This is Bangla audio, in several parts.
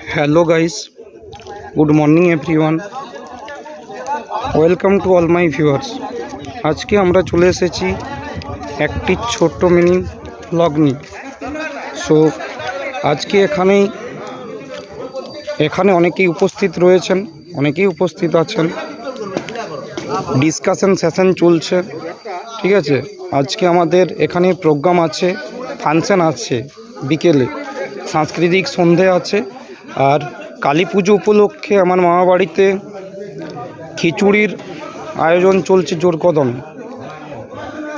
Hello guys, good morning everyone. Welcome to all my viewers. আজকে আমরা চলে এসেছি একটি ছোট্ট মিনি ব্লগ নিয়ে। সো আজকে এখানে অনেকেই উপস্থিত আছেন। ডিসকাশন সেশন চলছে, ঠিক আছে। আজকে আমাদের এখানে প্রোগ্রাম আছে, ফাংশন আছে, বিকেলে সাংস্কৃতিক সন্ধে আছে। আর কালী পুজো উপলক্ষে আমার মামা বাড়িতে খিচুড়ির আয়োজন চলছে জোর কদমে।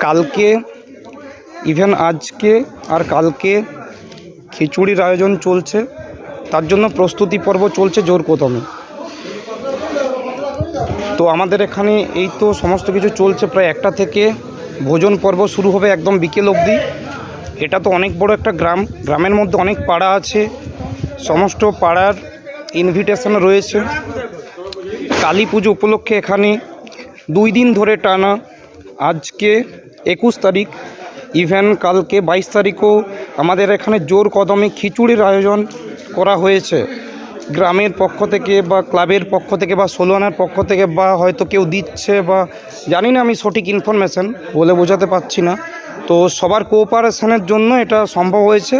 কালকে ইভেন আজকে আর কালকে খিচুড়ির আয়োজন চলছে, তার জন্য প্রস্তুতি পর্ব চলছে জোর কদমে। তো আমাদের এখানে এই তো সমস্ত কিছু চলছে। প্রায় 1টা থেকে ভোজন পর্ব শুরু হবে একদম বিকেল অবধি। এটা তো অনেক বড় একটা গ্রামের মধ্যে অনেক পাড়া আছে, সমস্ত পাড়ার ইনভিটেশন রয়েছে। কালী পুজো উপলক্ষে এখানে 2 দিন ধরে টানা, আজকে 21 তারিখ, ইভেন কালকে 22 তারিখও আমাদের এখানে জোর কদমে খিচুড়ির আয়োজন করা হয়েছে। গ্রামের পক্ষ থেকে বা ক্লাবের পক্ষ থেকে বা ষোলোআনার পক্ষ থেকে, বা হয়তো কেউ দিচ্ছে, বা জানি না, আমি সঠিক ইনফরমেশান বলে বোঝাতে পারছি না। তো সবার কোঅপারেশনের জন্য এটা সম্ভব হয়েছে।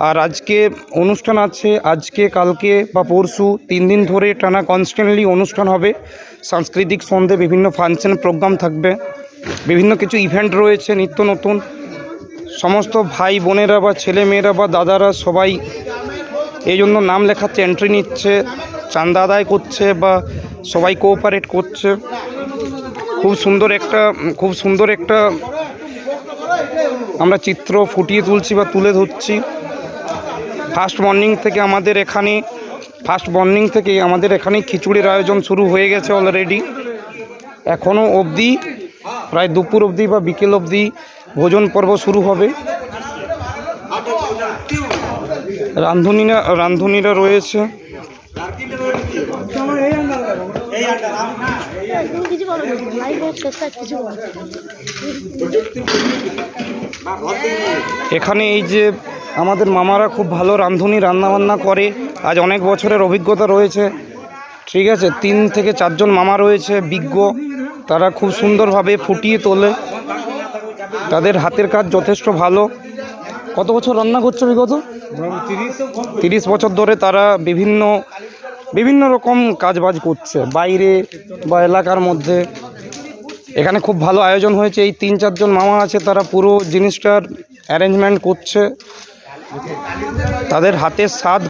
আর আজকে অনুষ্ঠান আছে, আজকে কালকে বা পরশু 3 দিন ধরে টানা কনস্ট্যান্টলি অনুষ্ঠান হবে। সাংস্কৃতিক সন্ধে, বিভিন্ন ফাংশন প্রোগ্রাম থাকবে, বিভিন্ন কিছু ইভেন্ট রয়েছে নিত্য নতুন। সমস্ত ভাই বোনেরা বা ছেলে মেয়েরা বা দাদারা সবাই এই জন্য নাম লেখাচ্ছে, এন্ট্রি নিচ্ছে, চাঁদা আদায় করছে, বা সবাই কোঅপারেট করছে। খুব সুন্দর একটা আমরা চিত্র ফুটিয়ে তুলছি বা তুলে ধরছি। ফার্স্ট মর্নিং থেকে আমাদের এখানে খিচুড়ির আয়োজন শুরু হয়ে গেছে অলরেডি। এখনও অবধি প্রায় দুপুর অবধি বা বিকেল অবধি ভোজন পর্ব শুরু হবে। রাঁধুনিরা রয়েছে। এখানে এই যে আমাদের মামারা খুব ভালো রান্নাবান্না করে, আজ অনেক বছরের অভিজ্ঞতা রয়েছে, ঠিক আছে। 3 থেকে 4 জন মামা রয়েছে বিজ্ঞ, তারা খুব সুন্দরভাবে ফুটিয়ে তোলে। তাদের হাতের কাজ যথেষ্ট ভালো। কত বছর রান্না করছে? বিগত 30 বছর ধরে তারা বিভিন্ন রকম কাজবাজ করছে, বাইরে বা এলাকার মধ্যে। এখানে খুব ভালো আয়োজন হয়েছে। এই 3-4 জন মামা আছে, তারা পুরো জিনিসটার অ্যারেঞ্জমেন্ট করছে। তাদের হাতের স্বাদ